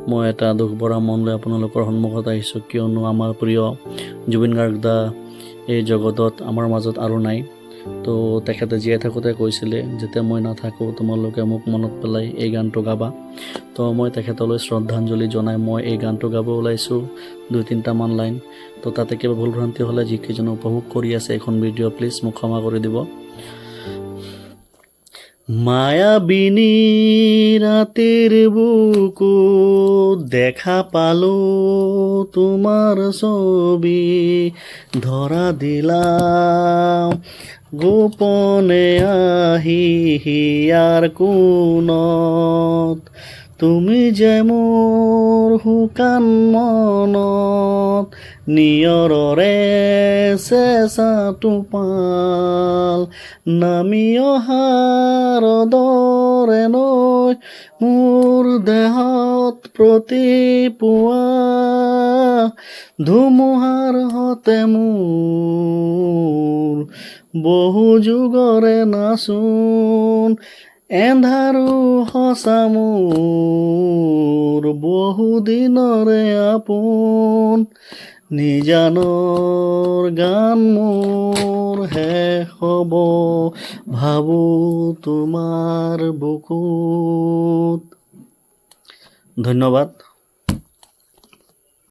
মই এটা দুখ ভৰা মন লৈ আপোনালোকৰ সন্মুখত আহিছোঁ, কিয়নো আমাৰ প্ৰিয় জুবিন গাৰ্গ দা এই জগতত আমাৰ মাজত আৰু নাই। তো তেখেতে জীয়াই থাকোঁতে কৈছিলে, যেতিয়া মই নাথাকোঁ তোমালোকে মোক মনত পেলাই এই গানটো গাবা। তো মই তেখেতলৈ শ্ৰদ্ধাঞ্জলি জনাই মই এই গানটো গাব ওলাইছোঁ 2-3টামান লাইন। তো তাতে কিবা ভুল ভ্ৰান্তি হ'লে যিকেইজনে উপভোগ কৰি আছে এখন ভিডিঅ' প্লিজ মোক ক্ষমা কৰি দিব। মায়াবিনী রাতের বুকুত দেখা পালো তোমার ছবি, ধরা দিলাম গোপনে আহি হিয়ার কোণত, তুমি যে মোর শুকান মনত নিয়ৰৰে চেঁচা টোপাল, নামি অহাৰ দৰে নৈ মোৰ দেহত প্ৰতি পুৱা, ধুমুহাৰ হতে মোৰ বহু যুগৰে নাচোন, এন্ধাৰো সঁচা মোৰ বহু দিনৰে আপোন, নিজানৰ গান মোৰ শেষ হ'ব ভাবোঁ তোমাৰ বুকুত। ধন্যবাদ।